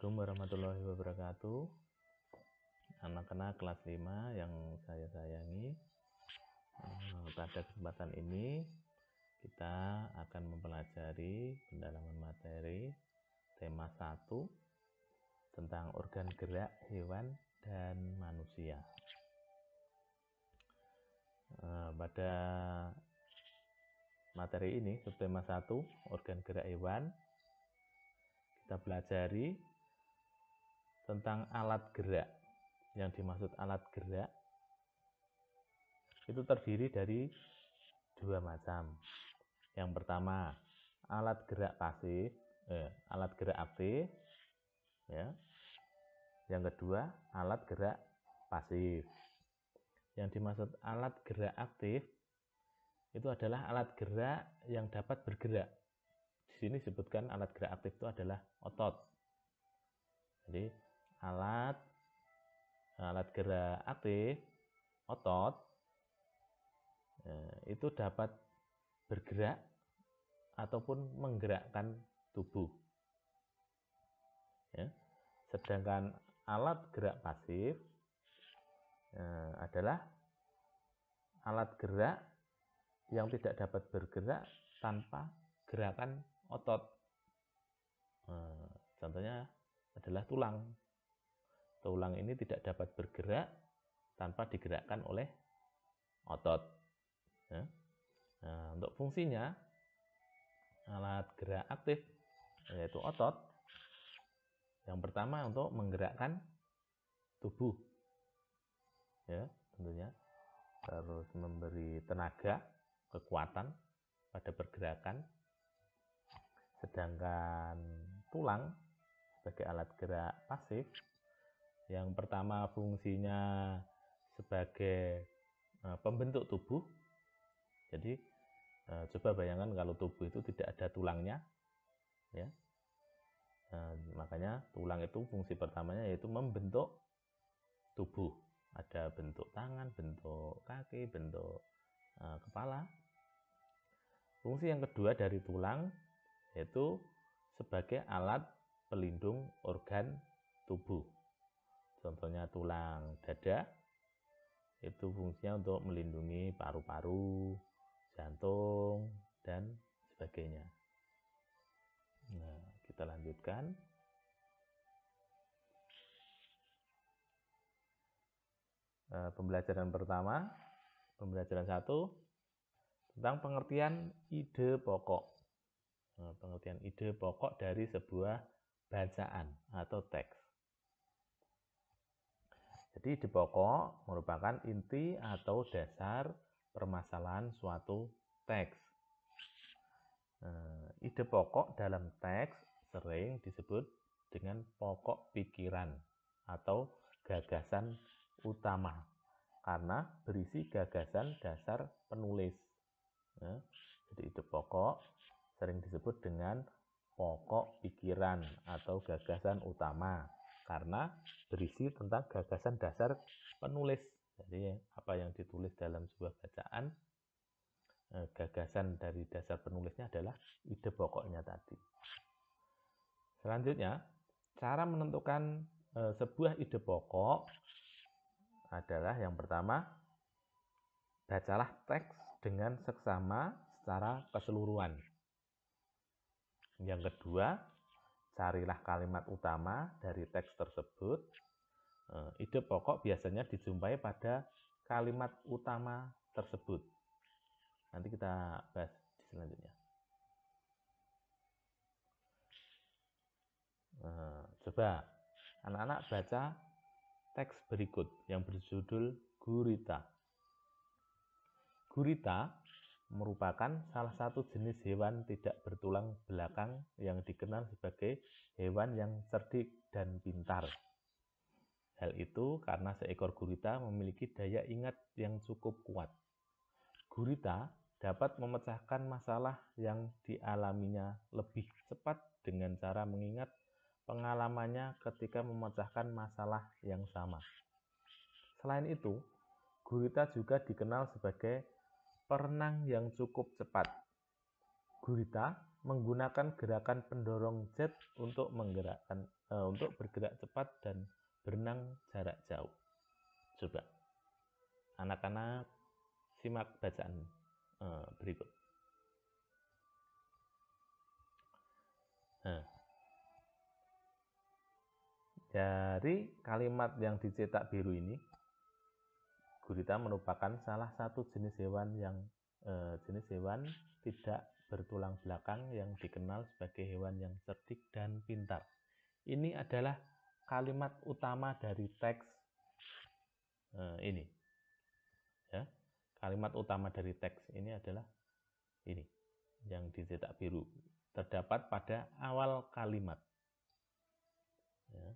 Assalamualaikum warahmatullahi wabarakatuh. Anak-anak kelas 5 yang saya sayangi, pada kesempatan ini kita akan mempelajari pendalaman materi tema 1 tentang organ gerak hewan dan manusia. Pada materi ini, subtema 1 organ gerak hewan, kita pelajari tentang alat gerak. Yang dimaksud alat gerak itu terdiri dari dua macam. Yang pertama, alat gerak pasif, alat gerak aktif, ya. Yang kedua, alat gerak pasif. Yang dimaksud alat gerak aktif itu adalah alat gerak yang dapat bergerak. Di sini disebutkan alat gerak aktif itu adalah otot. Jadi alat gerak aktif otot itu dapat bergerak ataupun menggerakkan tubuh, ya. Sedangkan alat gerak pasif adalah alat gerak yang tidak dapat bergerak tanpa gerakan otot. Contohnya adalah tulang. Tulang ini tidak dapat bergerak tanpa digerakkan oleh otot. Ya. Nah, untuk fungsinya alat gerak aktif yaitu otot. Yang pertama untuk menggerakkan tubuh, ya, tentunya harus memberi tenaga, kekuatan pada pergerakan. Sedangkan tulang sebagai alat gerak pasif, yang pertama fungsinya sebagai pembentuk tubuh. Jadi coba bayangkan kalau tubuh itu tidak ada tulangnya, ya. Makanya tulang itu fungsi pertamanya yaitu membentuk tubuh. Ada bentuk tangan, bentuk kaki, bentuk kepala. Fungsi yang kedua dari tulang yaitu sebagai alat pelindung organ tubuh. Contohnya tulang dada itu fungsinya untuk melindungi paru-paru, jantung, dan sebagainya. Nah, kita lanjutkan. Pembelajaran pertama, pembelajaran 1 tentang pengertian ide pokok. Pengertian ide pokok dari sebuah bacaan atau teks. Jadi ide pokok merupakan inti atau dasar permasalahan suatu teks. Ide pokok dalam teks sering disebut dengan pokok pikiran atau gagasan utama karena berisi gagasan dasar penulis. Jadi ide pokok sering disebut dengan pokok pikiran atau gagasan utama karena berisi tentang gagasan dasar penulis. Jadi apa yang ditulis dalam sebuah bacaan, gagasan dari dasar penulisnya adalah ide pokoknya tadi. Selanjutnya, cara menentukan sebuah ide pokok adalah yang pertama, bacalah teks dengan seksama secara keseluruhan. Yang kedua, carilah kalimat utama dari teks tersebut. Ide pokok biasanya dijumpai pada kalimat utama tersebut. Nanti kita bahas di selanjutnya. Coba anak-anak baca teks berikut yang berjudul Gurita. Gurita merupakan salah satu jenis hewan tidak bertulang belakang yang dikenal sebagai hewan yang cerdik dan pintar. Hal itu karena seekor gurita memiliki daya ingat yang cukup kuat. Gurita dapat memecahkan masalah yang dialaminya lebih cepat dengan cara mengingat pengalamannya ketika memecahkan masalah yang sama. Selain itu, gurita juga dikenal sebagai perenang yang cukup cepat. Gurita menggunakan gerakan pendorong jet untuk bergerak cepat dan berenang jarak jauh. Coba anak-anak simak bacaan berikut. Nah, dari kalimat yang dicetak biru ini, gurita merupakan salah satu jenis hewan tidak bertulang belakang yang dikenal sebagai hewan yang cerdik dan pintar. Ini adalah kalimat utama dari teks ini. Ya, kalimat utama dari teks ini adalah ini yang dicetak biru. Terdapat pada awal kalimat. Ya.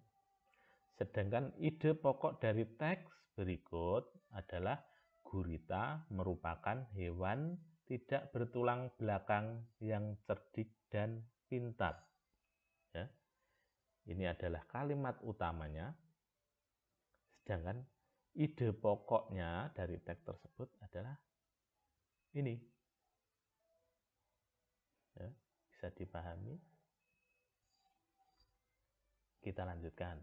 Sedangkan ide pokok dari teks berikut adalah gurita merupakan hewan tidak bertulang belakang yang cerdik dan pintar. Ya. Ini adalah kalimat utamanya. Sedangkan ide pokoknya dari teks tersebut adalah ini. Ya, bisa dipahami. Kita lanjutkan.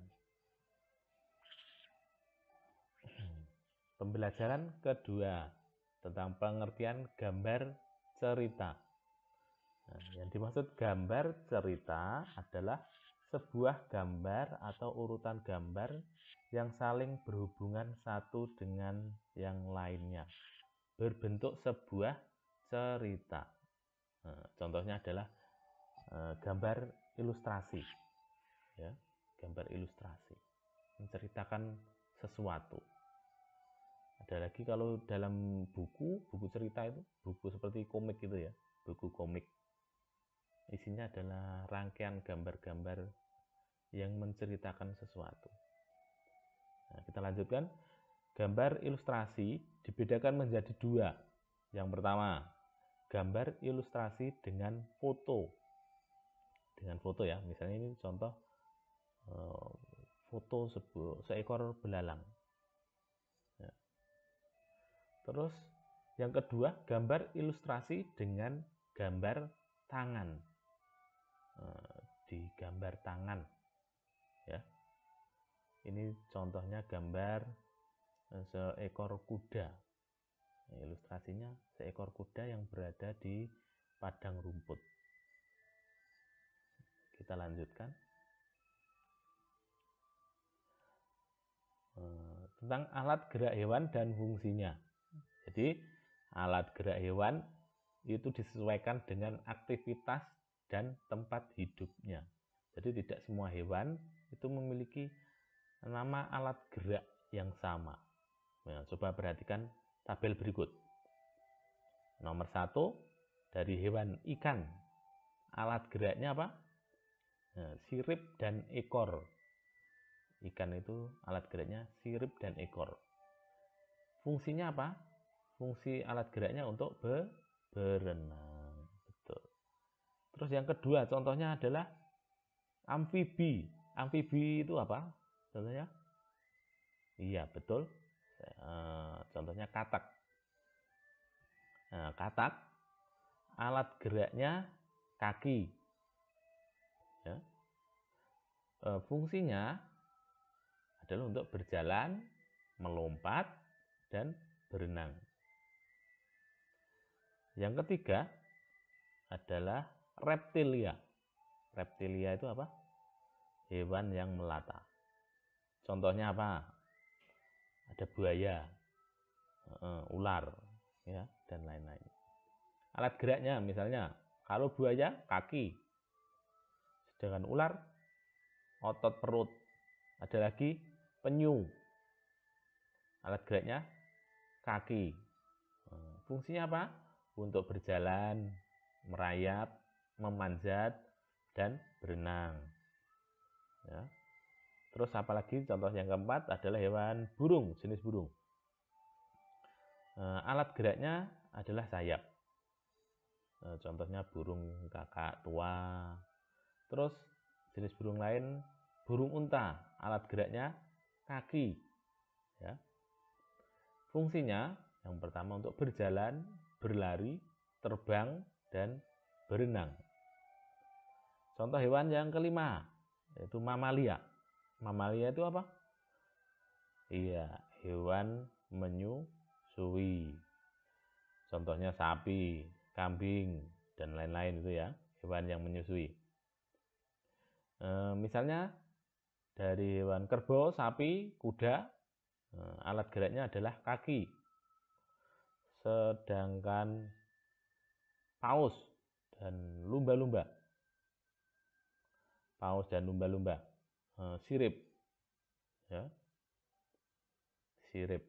Pembelajaran kedua tentang pengertian gambar cerita. Nah, yang dimaksud gambar cerita adalah sebuah gambar atau urutan gambar yang saling berhubungan satu dengan yang lainnya, berbentuk sebuah cerita. Nah, contohnya adalah gambar ilustrasi. Ya, gambar ilustrasi menceritakan sesuatu. Ada lagi kalau dalam buku cerita itu, buku seperti komik gitu ya, buku komik. Isinya adalah rangkaian gambar-gambar yang menceritakan sesuatu. Nah, kita lanjutkan. Gambar ilustrasi dibedakan menjadi dua. Yang pertama, gambar ilustrasi dengan foto. Dengan foto ya, misalnya ini contoh foto seekor belalang. Terus yang kedua, gambar ilustrasi dengan gambar tangan. Di gambar tangan. Ya. Ini contohnya gambar seekor kuda. Ilustrasinya seekor kuda yang berada di padang rumput. Kita lanjutkan. Tentang alat gerak hewan dan fungsinya. Jadi alat gerak hewan itu disesuaikan dengan aktivitas dan tempat hidupnya. Jadi tidak semua hewan itu memiliki nama alat gerak yang sama. Nah, coba perhatikan tabel berikut. Nomor 1, dari hewan ikan. Alat geraknya apa? Nah, sirip dan ekor. Ikan itu alat geraknya sirip dan ekor. Fungsinya apa? Fungsi alat geraknya untuk berenang. Betul. Terus yang kedua contohnya adalah amfibi. Amfibi itu apa? Contohnya? Iya, betul. Contohnya katak. Nah, katak alat geraknya kaki. Ya. Fungsinya adalah untuk berjalan, melompat, dan berenang. Yang ketiga adalah reptilia. Reptilia itu apa? Hewan yang melata. Contohnya apa? Ada buaya, ular, ya, dan lain-lain. Alat geraknya misalnya, kalau buaya kaki, sedangkan ular otot perut. Ada lagi penyu. Alat geraknya kaki. Fungsinya apa? Untuk berjalan, merayap, memanjat, dan berenang. Ya. Terus apalagi contoh yang keempat adalah hewan burung, jenis burung. Alat geraknya adalah sayap. Contohnya burung kakak tua. Terus jenis burung lain, burung unta. Alat geraknya kaki. Ya. Fungsinya yang pertama untuk berjalan, berlari, terbang, dan berenang. Contoh hewan yang kelima, yaitu mamalia. Mamalia itu apa? Iya, hewan menyusui. Contohnya sapi, kambing, dan lain-lain itu ya, hewan yang menyusui. Misalnya dari hewan kerbau, sapi, kuda, alat geraknya adalah kaki. Sedangkan paus dan lumba-lumba, sirip, ya, sirip.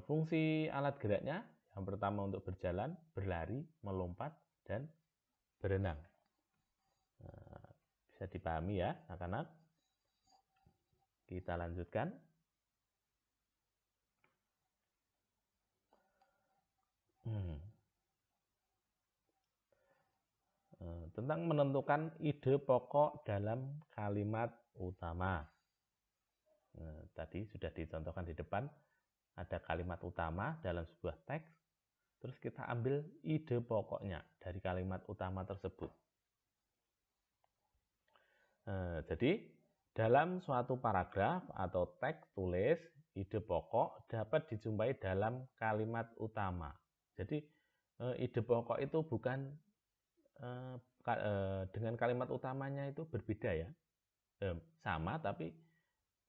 Fungsi alat geraknya yang pertama untuk berjalan, berlari, melompat, dan berenang. Bisa dipahami ya, anak-anak. Kita lanjutkan. Tentang menentukan ide pokok dalam kalimat utama. Tadi sudah dicontohkan di depan, ada kalimat utama dalam sebuah teks, terus kita ambil ide pokoknya dari kalimat utama tersebut. Jadi, dalam suatu paragraf atau teks tulis, ide pokok dapat dijumpai dalam kalimat utama. Jadi, ide pokok itu bukan dengan kalimat utamanya itu berbeda ya. Sama, tapi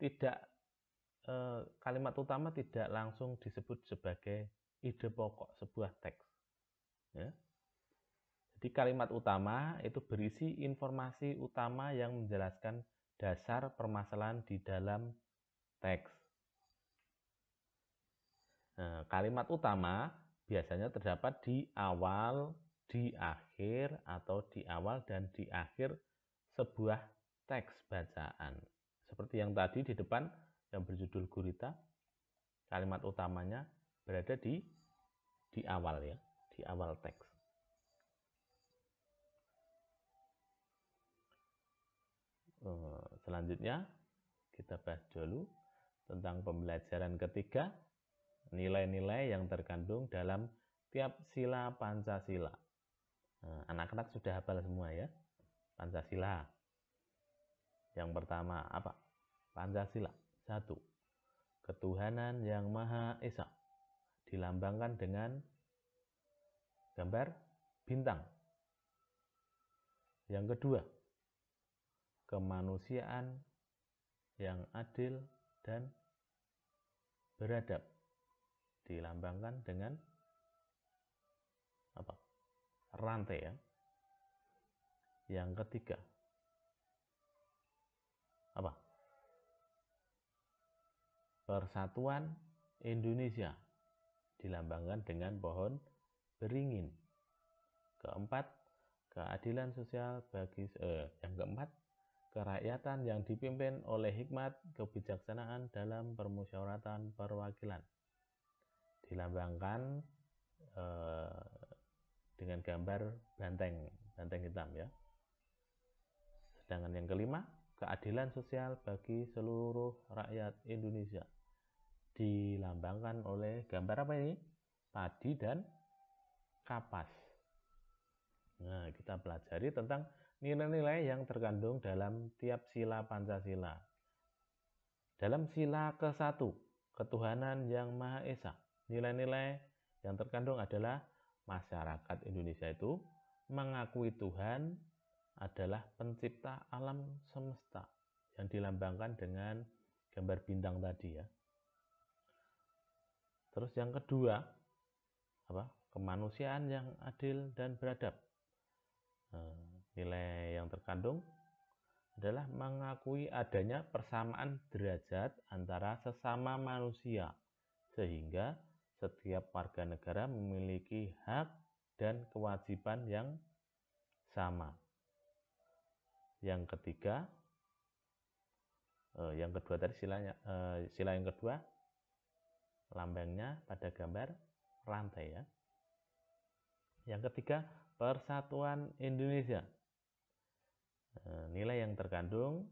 tidak kalimat utama tidak langsung disebut sebagai ide pokok sebuah teks. Ya. Jadi kalimat utama itu berisi informasi utama yang menjelaskan dasar permasalahan di dalam teks. Kalimat utama biasanya terdapat di awal, di akhir, atau di awal dan di akhir sebuah teks bacaan. Seperti yang tadi di depan yang berjudul gurita, kalimat utamanya berada di awal ya, di awal teks. Selanjutnya kita bahas dulu tentang pembelajaran ketiga, nilai-nilai yang terkandung dalam tiap sila Pancasila. Anak-anak sudah hafal semua ya, Pancasila. Yang pertama apa? Pancasila. 1. Ketuhanan yang Maha Esa. Dilambangkan dengan gambar bintang. Yang kedua, kemanusiaan yang adil dan beradab, dilambangkan dengan apa? Rantai ya. Yang ketiga, apa? Persatuan Indonesia, dilambangkan dengan pohon beringin. Keempat, keadilan sosial bagi yang keempat, kerakyatan yang dipimpin oleh hikmat kebijaksanaan dalam permusyawaratan perwakilan, dilambangkan dengan gambar banteng hitam ya. Sedangkan yang kelima, keadilan sosial bagi seluruh rakyat Indonesia, dilambangkan oleh gambar apa ini? Padi dan kapas. Nah, kita pelajari tentang nilai-nilai yang terkandung dalam tiap sila Pancasila. Dalam sila ke-1, ketuhanan yang Maha Esa, nilai-nilai yang terkandung adalah masyarakat Indonesia itu mengakui Tuhan adalah pencipta alam semesta yang dilambangkan dengan gambar bintang tadi ya. Terus yang kedua, apa? Kemanusiaan yang adil dan beradab. Nilai yang terkandung adalah mengakui adanya persamaan derajat antara sesama manusia, sehingga setiap warga negara memiliki hak dan kewajiban yang sama. Yang ketiga, yang kedua tadi sila yang kedua, lambangnya pada gambar rantai ya. Yang ketiga, persatuan Indonesia. Nilai yang terkandung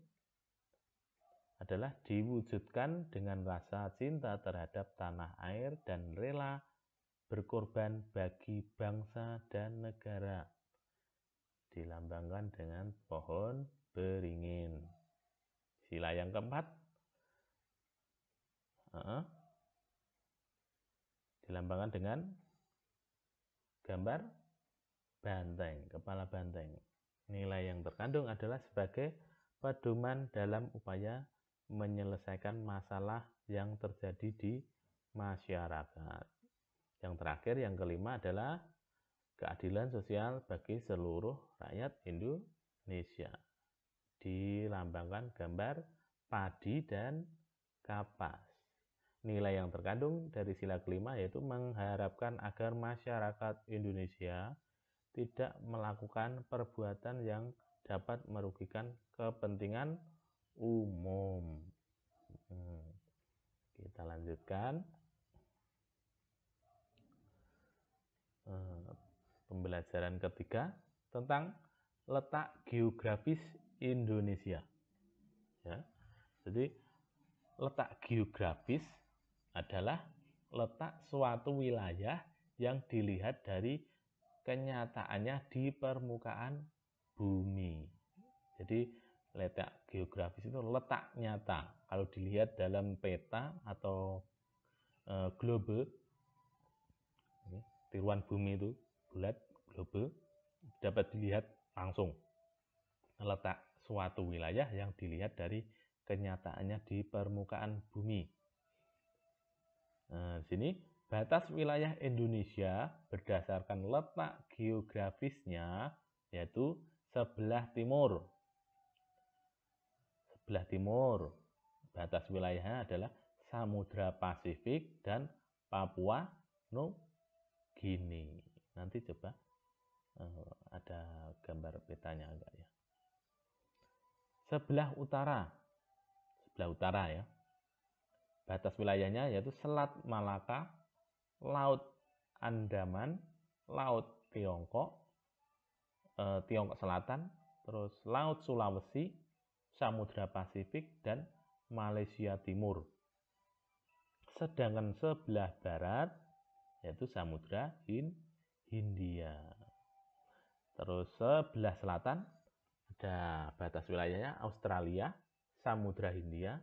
adalah diwujudkan dengan rasa cinta terhadap tanah air dan rela berkorban bagi bangsa dan negara. dilambangkan dengan pohon beringin. Sila yang keempat, dilambangkan dengan gambar banteng, kepala banteng. Nilai yang terkandung adalah sebagai pedoman dalam upaya menyelesaikan masalah yang terjadi di masyarakat. Yang terakhir, yang kelima adalah keadilan sosial bagi seluruh rakyat Indonesia. Dilambangkan gambar padi dan kapas. Nilai yang terkandung dari sila kelima yaitu mengharapkan agar masyarakat Indonesia tidak melakukan perbuatan yang dapat merugikan kepentingan umum. Kita lanjutkan pembelajaran ketiga tentang letak geografis Indonesia. Ya, jadi letak geografis adalah letak suatu wilayah yang dilihat dari kenyataannya di permukaan bumi. Jadi letak geografis itu letak nyata. Kalau dilihat dalam peta atau globe, tiruan bumi itu bulat, globe, dapat dilihat langsung letak suatu wilayah yang dilihat dari kenyataannya di permukaan bumi. Di sini batas wilayah Indonesia berdasarkan letak geografisnya yaitu sebelah timur. Sebelah timur batas wilayahnya adalah Samudra Pasifik dan Papua Nugini. Nanti coba ada gambar petanya enggak ya. Sebelah utara ya. Batas wilayahnya yaitu Selat Malaka, Laut Andaman, Laut Tiongkok, Tiongkok Selatan, terus Laut Sulawesi, Samudra Pasifik, dan Malaysia Timur. Sedangkan sebelah barat yaitu Samudra Hindia. Terus sebelah selatan ada batas wilayahnya Australia, Samudra Hindia,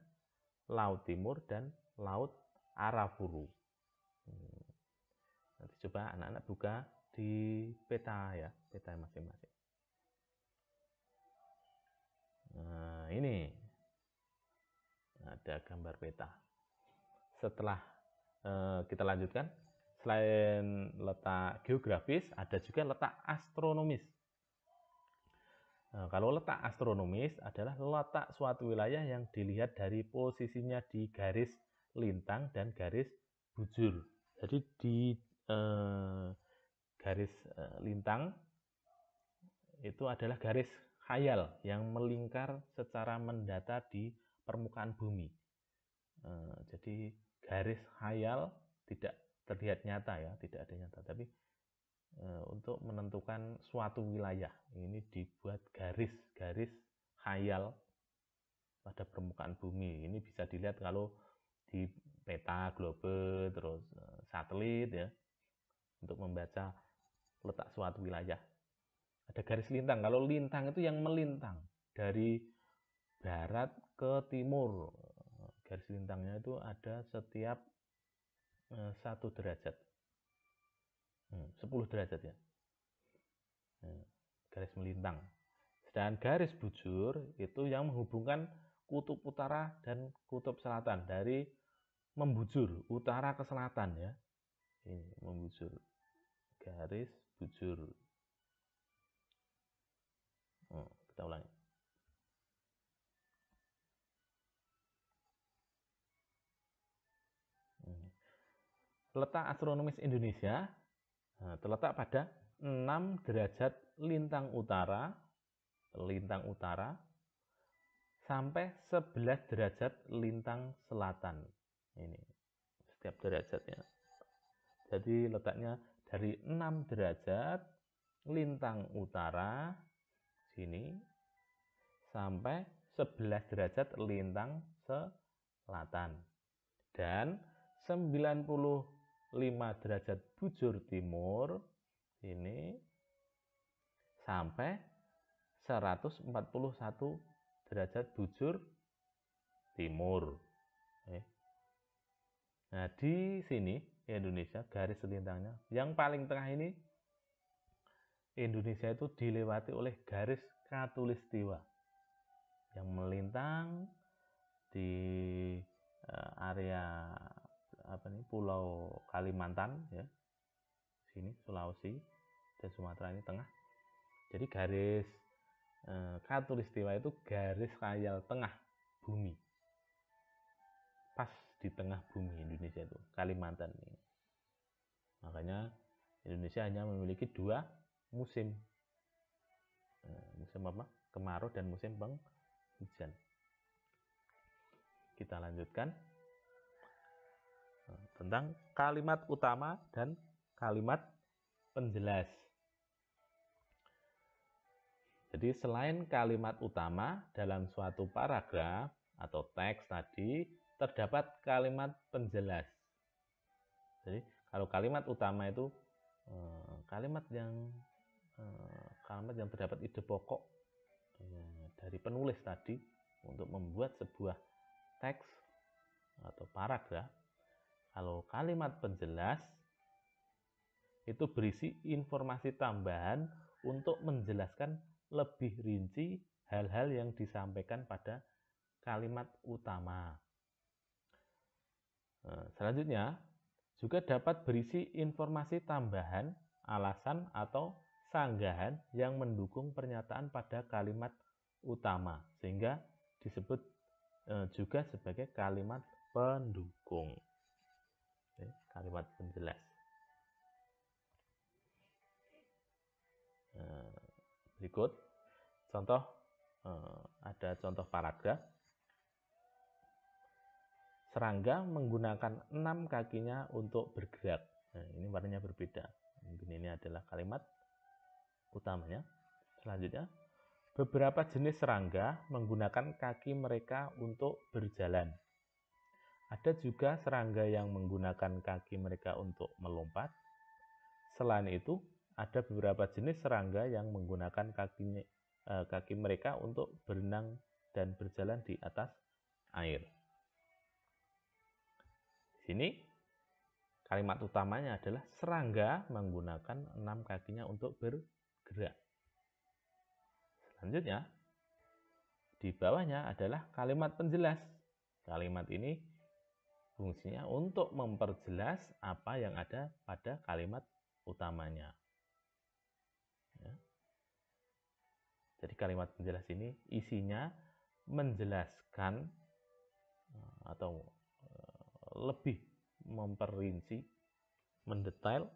Laut Timur, dan Laut Arafuru. Nanti coba anak-anak buka di peta ya, peta masing-masing. Nah, ini ada gambar peta. Setelah kita lanjutkan, selain letak geografis, ada juga letak astronomis. Nah, kalau letak astronomis adalah letak suatu wilayah yang dilihat dari posisinya di garis lintang dan garis bujur. Jadi di garis lintang itu adalah garis khayal yang melingkar secara mendata di permukaan bumi. Jadi garis khayal tidak terlihat nyata ya, tidak ada nyata, tapi untuk menentukan suatu wilayah ini dibuat garis khayal pada permukaan bumi. Ini bisa dilihat kalau di peta globe, terus satelit ya, untuk membaca letak suatu wilayah. Ada garis lintang. Kalau lintang itu yang melintang dari barat ke timur. Garis lintangnya itu ada setiap 1 derajat. 10 derajat ya. Garis melintang. Sedangkan garis bujur itu yang menghubungkan kutub utara dan kutub selatan, dari membujur utara ke selatan ya. Ini membujur. Garis bujur. Kita ulangi. Letak astronomis Indonesia terletak pada 6 derajat lintang utara sampai 11 derajat lintang selatan. Ini setiap derajatnya. Jadi letaknya dari 6 derajat lintang utara sini sampai 11 derajat lintang selatan dan 95 derajat bujur timur ini sampai 141 derajat bujur timur. Nah, di sini Indonesia garis lintangnya yang paling tengah ini, Indonesia itu dilewati oleh garis khatulistiwa yang melintang di area Pulau Kalimantan ya. Sini Sulawesi dan Sumatera ini tengah. Jadi garis khatulistiwa itu garis khayal tengah bumi. Pas di tengah bumi Indonesia itu, Kalimantan ini. Makanya Indonesia hanya memiliki 2 musim. Musim apa? Kemarau dan musim penghujan. Kita lanjutkan tentang kalimat utama dan kalimat penjelas. Jadi selain kalimat utama dalam suatu paragraf atau teks tadi, terdapat kalimat penjelas. Jadi kalau kalimat utama itu kalimat yang terdapat ide pokok dari penulis tadi untuk membuat sebuah teks atau paragraf. Kalau kalimat penjelas itu berisi informasi tambahan untuk menjelaskan lebih rinci hal-hal yang disampaikan pada kalimat utama. Selanjutnya juga dapat berisi informasi tambahan, alasan atau sanggahan yang mendukung pernyataan pada kalimat utama, sehingga disebut juga sebagai kalimat pendukung. Kalimat penjelas. Berikut contoh, ada contoh paragraf. Serangga menggunakan 6 kakinya untuk bergerak. Nah, ini warnanya berbeda. Mungkin ini adalah kalimat utamanya. Selanjutnya, beberapa jenis serangga menggunakan kaki mereka untuk berjalan. Ada juga serangga yang menggunakan kaki mereka untuk melompat. Selain itu, ada beberapa jenis serangga yang menggunakan kaki mereka untuk berenang dan berjalan di atas air. Di sini kalimat utamanya adalah serangga menggunakan 6 kakinya untuk bergerak. Selanjutnya, di bawahnya adalah kalimat penjelas. Kalimat ini fungsinya untuk memperjelas apa yang ada pada kalimat utamanya. Ya. Jadi kalimat penjelas ini isinya menjelaskan atau lebih memperinci, mendetail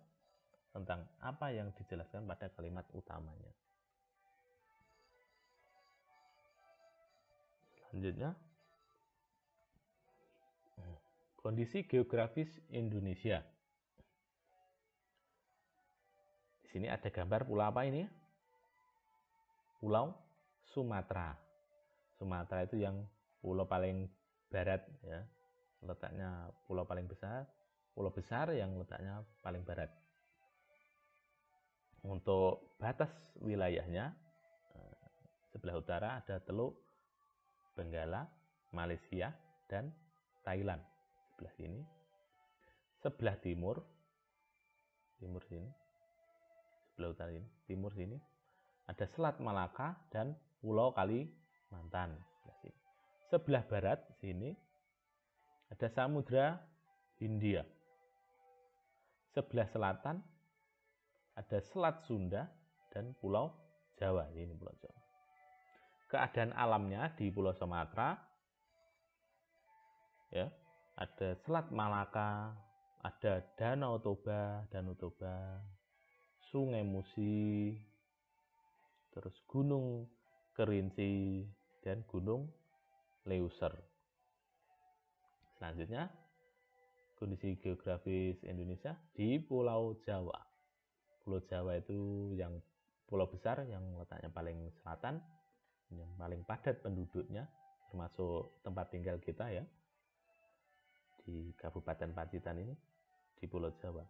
tentang apa yang dijelaskan pada kalimat utamanya. Selanjutnya, kondisi geografis Indonesia. Di sini ada gambar pulau apa ini? Pulau Sumatera. Sumatera itu yang pulau paling barat ya. Letaknya pulau paling besar, pulau besar yang letaknya paling barat. Untuk batas wilayahnya, sebelah utara ada Teluk Benggala, Malaysia, dan Thailand. Sebelah sini. Sebelah timur sini. Sebelah utara ini, timur sini. Ada Selat Malaka dan Pulau Kalimantan. Sebelah barat sini ada Samudra Hindia. Sebelah selatan ada Selat Sunda dan Pulau Jawa. Ini Pulau Jawa. Keadaan alamnya di Pulau Sumatera, ya, ada Selat Malaka, ada Danau Toba, Sungai Musi, terus Gunung Kerinci dan Gunung Leuser. Selanjutnya, kondisi geografis Indonesia di Pulau Jawa. Pulau Jawa itu yang pulau besar yang letaknya paling selatan, yang paling padat penduduknya, termasuk tempat tinggal kita ya, di Kabupaten Pacitan ini, di Pulau Jawa.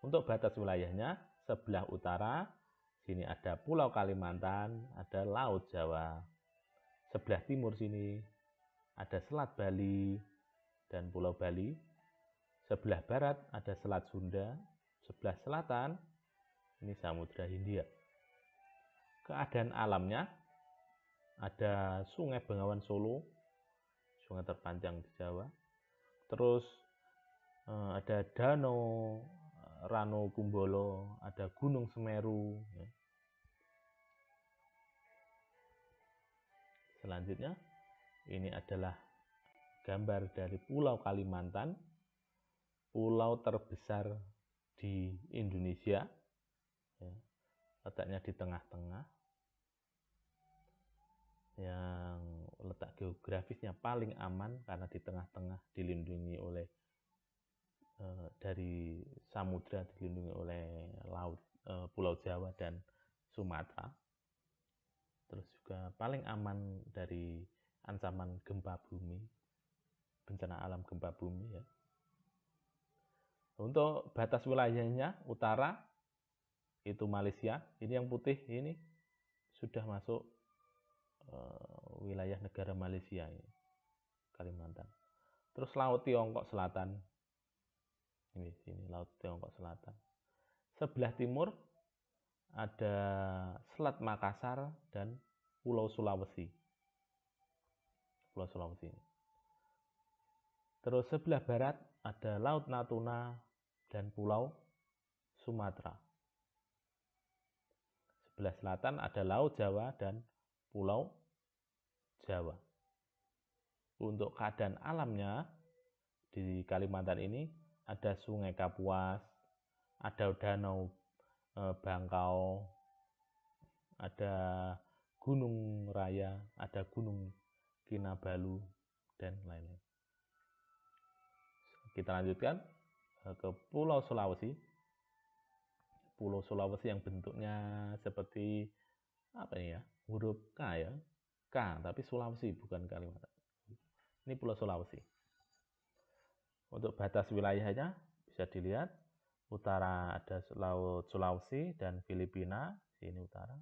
Untuk batas wilayahnya, sebelah utara Sini ada Pulau Kalimantan, ada Laut Jawa. Sebelah timur sini ada Selat Bali dan Pulau Bali. Sebelah barat ada Selat Sunda. Sebelah selatan ini Samudra Hindia. Keadaan alamnya ada Sungai Bengawan Solo, sungai terpanjang di Jawa. Terus ada Danau Rano Kumbolo, ada Gunung Semeru. Selanjutnya, ini adalah gambar dari Pulau Kalimantan, pulau terbesar di Indonesia, letaknya di tengah-tengah, yang letak geografisnya paling aman karena di tengah-tengah, dilindungi oleh dari samudra, dilindungi oleh laut, Pulau Jawa dan Sumatera. Terus juga paling aman dari ancaman gempa bumi, bencana alam gempa bumi ya. Untuk batas wilayahnya utara itu Malaysia, ini yang putih ini sudah masuk wilayah negara Malaysia ini, Kalimantan. Terus Laut Tiongkok Selatan, ini sini Laut Tiongkok Selatan. Sebelah timur ada Selat Makassar dan Pulau Sulawesi. Pulau Sulawesi. Terus sebelah barat ada Laut Natuna dan Pulau Sumatera. Sebelah selatan ada Laut Jawa dan Pulau Jawa. Untuk keadaan alamnya di Kalimantan ini ada Sungai Kapuas, ada Danau Bangkau, ada Gunung Raya, ada Gunung Kinabalu, dan lain-lain. Kita lanjutkan ke Pulau Sulawesi. Pulau Sulawesi yang bentuknya seperti apa ini ya? Huruf K ya. K, tapi Sulawesi bukan Kalimantan. Ini Pulau Sulawesi. Untuk batas wilayahnya bisa dilihat utara ada Laut Sulawesi dan Filipina, sini utara.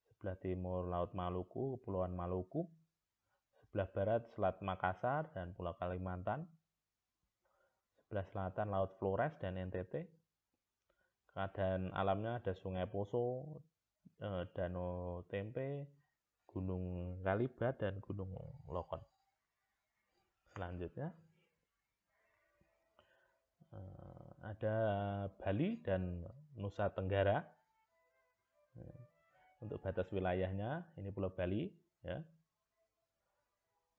Sebelah timur Laut Maluku, Kepulauan Maluku. Sebelah barat Selat Makassar dan Pulau Kalimantan. Sebelah selatan Laut Flores dan NTT. Keadaan alamnya ada Sungai Poso, Danau Tempe, Gunung Kalibat, dan Gunung Lokon. Selanjutnya ada Bali dan Nusa Tenggara. Untuk batas wilayahnya ini Pulau Bali ya,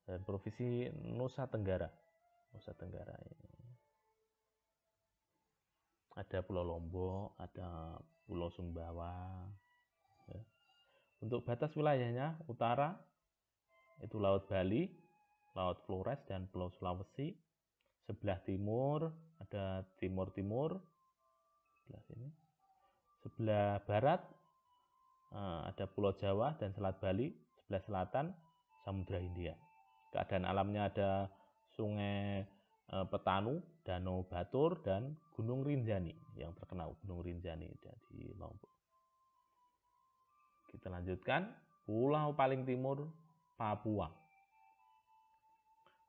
dan Provinsi Nusa Tenggara. Nusa Tenggara ini ada Pulau Lombok, ada Pulau Sumbawa ya. Untuk batas wilayahnya utara itu Laut Bali, Laut Flores, dan Pulau Sulawesi. Sebelah timur ada Timur-Timur, sebelah sini. Sebelah barat ada Pulau Jawa dan Selat Bali. Sebelah selatan Samudra Hindia. Keadaan alamnya ada Sungai Petanu, Danau Batur, dan Gunung Rinjani yang terkenal, Gunung Rinjani di Lombok. Kita lanjutkan pulau paling timur Papua.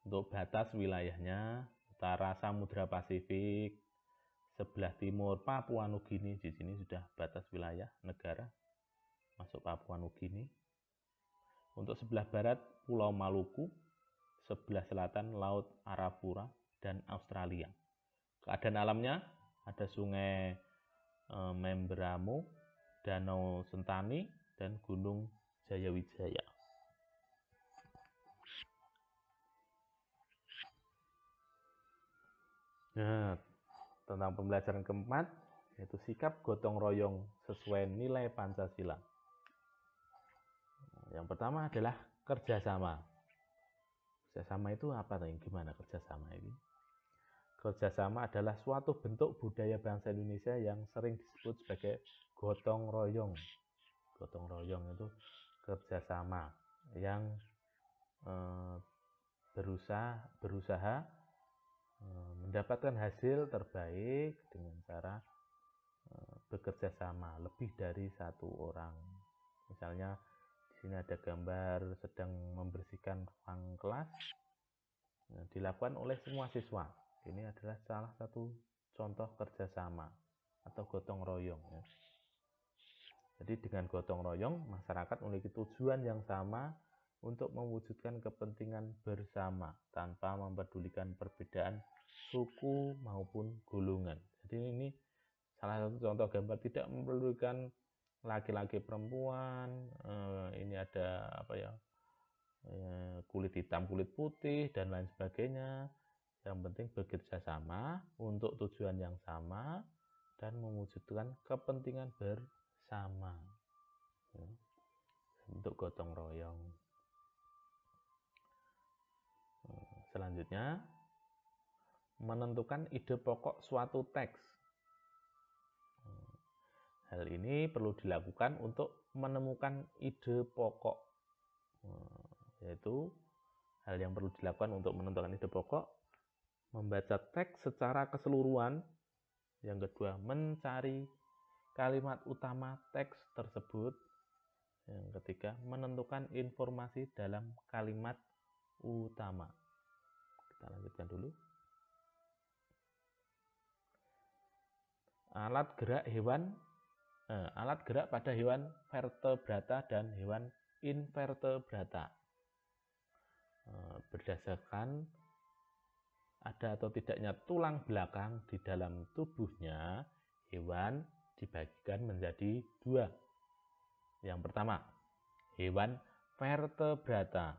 Untuk batas wilayahnya utara Samudra Pasifik, sebelah timur Papua Nugini. Di sini sudah batas wilayah negara masuk Papua Nugini. Untuk sebelah barat Pulau Maluku, sebelah selatan Laut Arafura dan Australia. Keadaan alamnya ada Sungai Membramo, Danau Sentani, dan Gunung Jayawijaya. Nah, tentang pembelajaran keempat yaitu sikap gotong royong sesuai nilai Pancasila. Yang pertama adalah kerjasama. Kerjasama itu apa nih? Gimana kerjasama ini? Kerjasama adalah suatu bentuk budaya bangsa Indonesia yang sering disebut sebagai gotong royong. Gotong royong itu kerjasama yang berusaha mendapatkan hasil terbaik dengan cara bekerja sama, lebih dari satu orang. Misalnya di sini ada gambar sedang membersihkan ruang kelas, dilakukan oleh semua siswa. Ini adalah salah satu contoh kerjasama atau gotong royong. Jadi dengan gotong royong, masyarakat memiliki tujuan yang sama untuk mewujudkan kepentingan bersama tanpa mempedulikan perbedaan suku maupun golongan. Jadi ini salah satu contoh gambar tidak mempedulikan laki-laki perempuan, ini ada apa ya, kulit hitam kulit putih dan lain sebagainya. Yang penting bekerja sama untuk tujuan yang sama dan mewujudkan kepentingan bersama. Untuk gotong royong. Selanjutnya, menentukan ide pokok suatu teks. Hal ini perlu dilakukan untuk menemukan ide pokok, yaitu hal yang perlu dilakukan untuk menentukan ide pokok, membaca teks secara keseluruhan. Yang kedua, mencari kalimat utama teks tersebut. Yang ketiga, menentukan informasi dalam kalimat utama. Kita lanjutkan dulu. Alat gerak pada hewan vertebrata dan hewan invertebrata. Berdasarkan ada atau tidaknya tulang belakang di dalam tubuhnya, hewan dibagikan menjadi dua. Yang pertama, hewan vertebrata.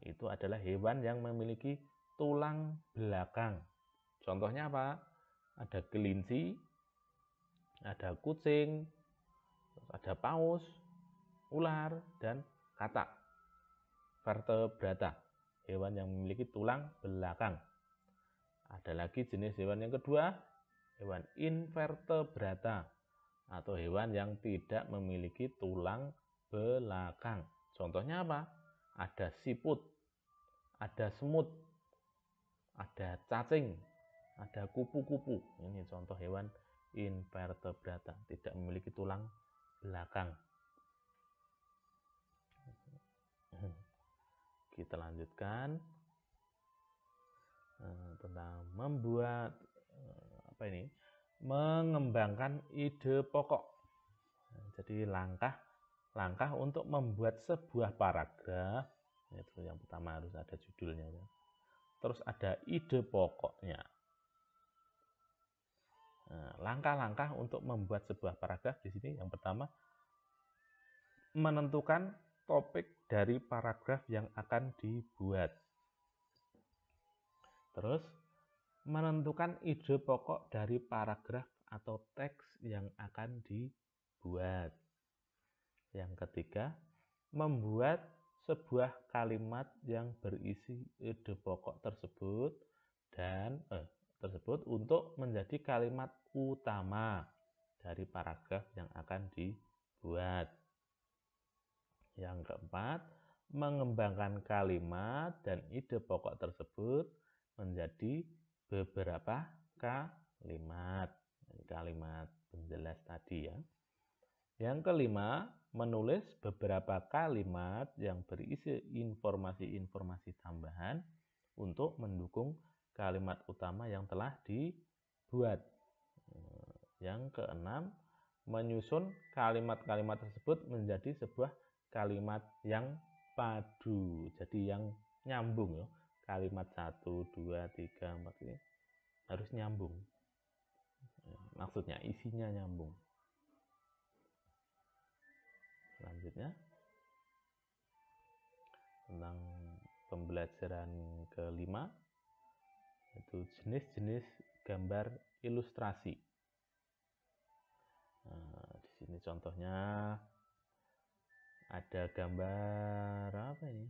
Itu adalah hewan yang memiliki tulang belakang. Contohnya apa? Ada kelinci, ada kucing, ada paus, ular, dan katak. Vertebrata, hewan yang memiliki tulang belakang. Ada lagi jenis hewan yang kedua, hewan invertebrata, atau hewan yang tidak memiliki tulang belakang. Contohnya apa? Ada siput, ada semut, ada cacing, ada kupu-kupu. Ini contoh hewan invertebrata, tidak memiliki tulang belakang. Kita lanjutkan tentang membuat mengembangkan ide pokok. Jadi langkah untuk membuat sebuah paragraf, itu yang pertama harus ada judulnya, terus ada ide pokoknya. Langkah-langkah untuk membuat sebuah paragraf di sini, yang pertama menentukan topik dari paragraf yang akan dibuat. Terus menentukan ide pokok dari paragraf atau teks yang akan dibuat. Yang ketiga, membuat sebuah kalimat yang berisi ide pokok tersebut untuk menjadi kalimat utama dari paragraf yang akan dibuat. Yang keempat, mengembangkan kalimat dan ide pokok tersebut menjadi beberapa kalimat penjelas tadi ya. Yang kelima, menulis beberapa kalimat yang berisi informasi-informasi tambahan untuk mendukung kalimat utama yang telah dibuat. Yang keenam, menyusun kalimat-kalimat tersebut menjadi sebuah kalimat yang padu, jadi yang nyambung ya. Kalimat 1, 2, 3, 4 ini harus nyambung. Maksudnya isinya nyambung. Selanjutnya tentang pembelajaran kelima, yaitu jenis-jenis gambar ilustrasi. Di sini contohnya ada gambar apa ini?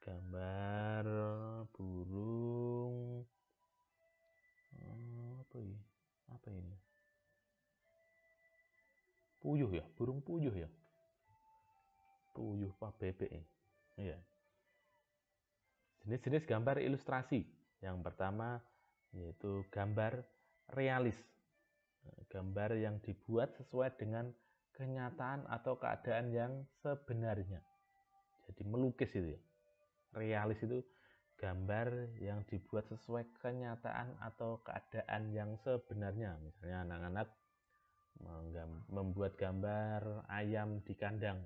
Gambar burung apa ini? Puyuh ya, burung puyuh ya. Puyuh apa bebek ya? Iya. Jenis-jenis gambar ilustrasi. Yang pertama yaitu gambar realis. Gambar yang dibuat sesuai dengan kenyataan atau keadaan yang sebenarnya. Jadi melukis itu ya. Realis itu gambar yang dibuat sesuai kenyataan atau keadaan yang sebenarnya. Misalnya anak-anak membuat gambar ayam di kandang.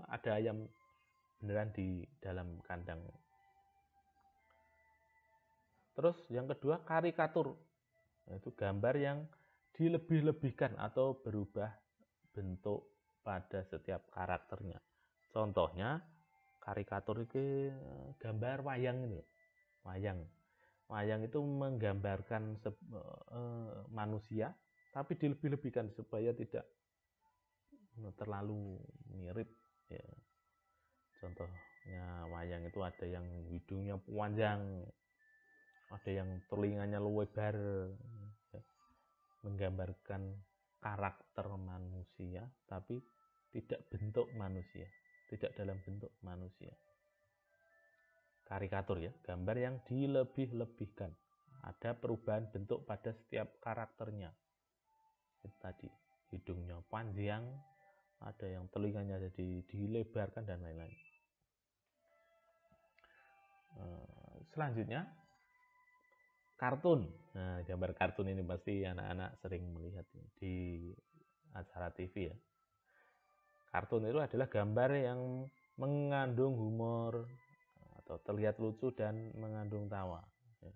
Ada ayam beneran di dalam kandang. Terus yang kedua karikatur, yaitu gambar yang dilebih-lebihkan atau berubah bentuk pada setiap karakternya. Contohnya karikatur itu gambar wayang ini. Wayang itu menggambarkan manusia tapi dilebih-lebihkan supaya tidak terlalu mirip ya. Contohnya wayang itu ada yang hidungnya panjang, ada yang telinganya lebar ya. Menggambarkan karakter manusia tapi tidak bentuk manusia, tidak dalam bentuk manusia. Karikatur ya, gambar yang dilebih-lebihkan, ada perubahan bentuk pada setiap karakternya. Itu tadi hidungnya panjang, ada yang telinganya jadi dilebarkan dan lain-lain. Selanjutnya kartun. Nah, gambar kartun ini pasti anak-anak sering melihat di acara TV ya. Kartun itu adalah gambar yang mengandung humor atau terlihat lucu dan mengandung tawa. Ya.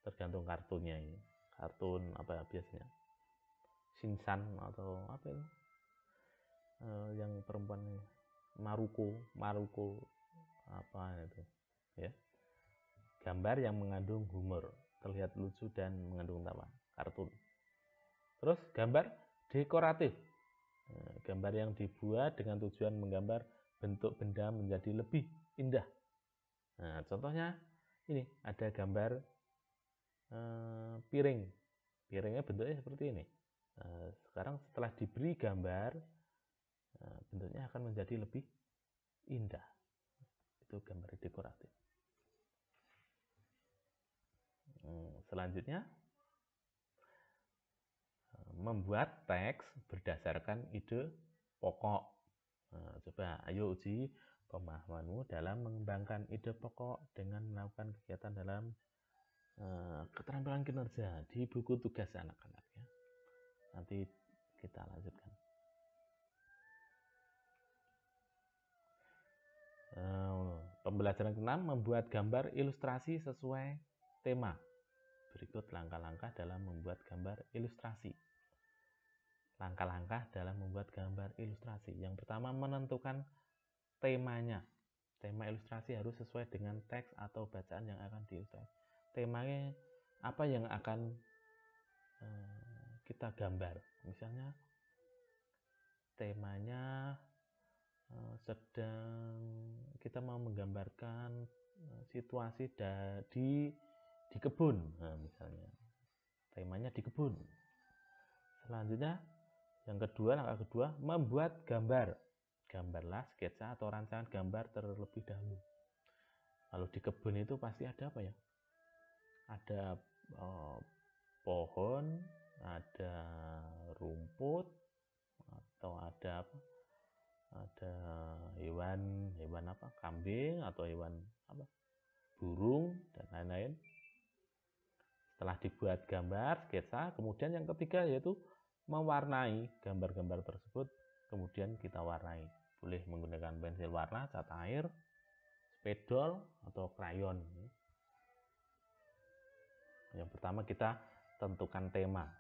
Tergantung kartunnya ini. Kartun apa biasanya? Shinchan atau apa itu? Yang perempuan Maruko apa itu? Ya. Gambar yang mengandung humor, terlihat lucu dan mengandung tawa, kartun. Terus gambar dekoratif, gambar yang dibuat dengan tujuan menggambar bentuk benda menjadi lebih indah. Nah, contohnya ini ada gambar piring. Piringnya bentuknya seperti ini. Sekarang setelah diberi gambar, bentuknya akan menjadi lebih indah. Itu gambar dekoratif. Selanjutnya membuat teks berdasarkan ide pokok. Coba ayo uji pemahamanmu dalam mengembangkan ide pokok dengan melakukan kegiatan dalam keterampilan kinerja di buku tugas anak-anak ya. Nanti kita lanjutkan. Pembelajaran ke-6 membuat gambar ilustrasi sesuai tema. Berikut langkah-langkah dalam membuat gambar ilustrasi. Langkah-langkah dalam membuat gambar ilustrasi. Yang pertama, menentukan temanya. Tema ilustrasi harus sesuai dengan teks atau bacaan yang akan diilustrasi. Temanya apa yang akan kita gambar. Misalnya temanya sedang kita mau menggambarkan situasi di kebun, nah, misalnya temanya di kebun. Selanjutnya langkah kedua membuat gambarlah sketsa atau rancangan gambar terlebih dahulu. Kalau di kebun itu pasti ada apa ya, ada pohon, ada rumput, atau ada apa, ada hewan apa, kambing atau hewan apa, burung dan lain-lain. Setelah dibuat gambar sketsa, kemudian yang ketiga yaitu mewarnai gambar-gambar tersebut. Kemudian kita warnai, boleh menggunakan pensil warna, cat air, spidol atau krayon. Yang pertama kita tentukan tema.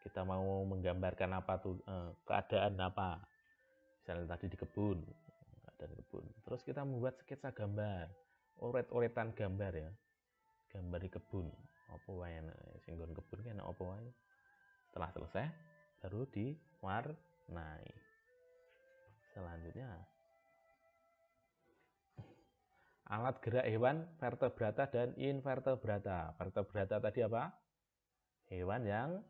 Kita mau menggambarkan apa tuh, keadaan apa, misalnya tadi di kebun, keadaan kebun. Terus kita membuat sketsa gambar, oret-oretan gambar ya, gambar di kebun. Apa wae singgon kebun kan apa wae. Setelah selesai baru diwarnai. Selanjutnya alat gerak hewan vertebrata dan invertebrata. Vertebrata tadi apa? Hewan yang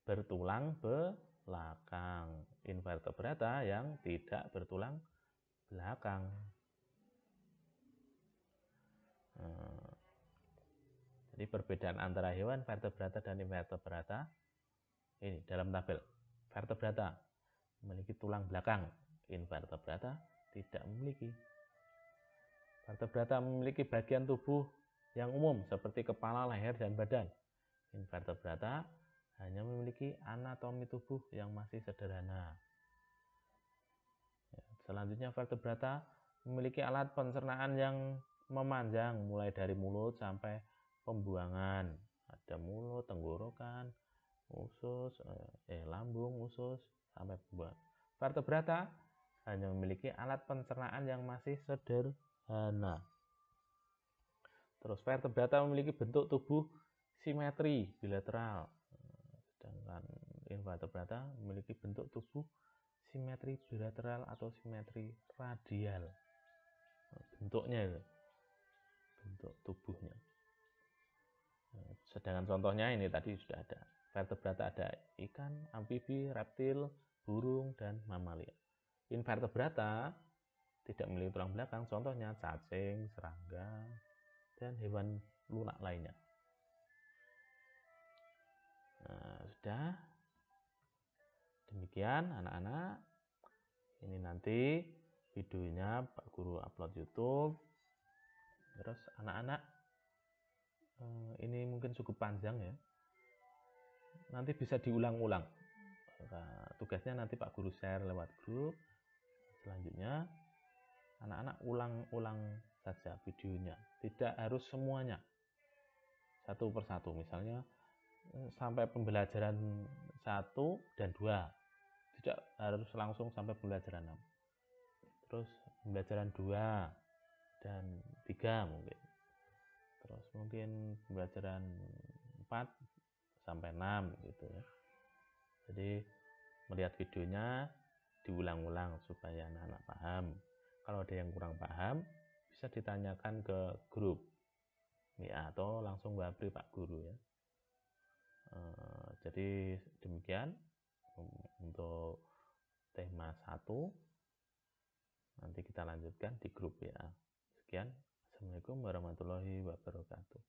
bertulang belakang. Invertebrata yang tidak bertulang belakang. Jadi perbedaan antara hewan vertebrata dan invertebrata ini dalam tabel. Vertebrata memiliki tulang belakang, invertebrata tidak memiliki. Vertebrata memiliki bagian tubuh yang umum seperti kepala, leher, dan badan. Invertebrata hanya memiliki anatomi tubuh yang masih sederhana. Selanjutnya, vertebrata memiliki alat pencernaan yang memanjang mulai dari mulut sampai pembuangan. Ada mulut, tenggorokan, usus, lambung, usus, sampai pembuangan. Vertebrata hanya memiliki alat pencernaan yang masih sederhana. Terus vertebrata memiliki bentuk tubuh simetri bilateral, sedangkan invertebrata memiliki bentuk tubuh simetri bilateral atau simetri radial. Bentuknya itu, bentuk tubuhnya. Sedangkan contohnya ini tadi sudah ada. Vertebrata ada ikan, amfibi, reptil, burung, dan mamalia. Invertebrata tidak memiliki tulang belakang, contohnya cacing, serangga, dan hewan lunak lainnya. Nah, sudah. Demikian anak-anak. Ini nanti videonya Pak Guru upload YouTube. Terus anak-anak, ini mungkin cukup panjang ya. Nanti bisa diulang-ulang. Tugasnya nanti Pak Guru share lewat grup. Selanjutnya anak-anak ulang-ulang saja videonya. Tidak harus semuanya. Satu persatu. Misalnya sampai pembelajaran 1 dan 2. Tidak harus langsung sampai pembelajaran 6. Terus pembelajaran 2 dan 3 mungkin. Terus mungkin pembelajaran 4 sampai 6 gitu ya. Jadi melihat videonya diulang-ulang supaya anak-anak paham. Kalau ada yang kurang paham bisa ditanyakan ke grup ya, atau langsung wabri Pak Guru ya. Jadi demikian untuk tema 1. Nanti kita lanjutkan di grup ya. Sekian. Assalamualaikum warahmatullahi wabarakatuh.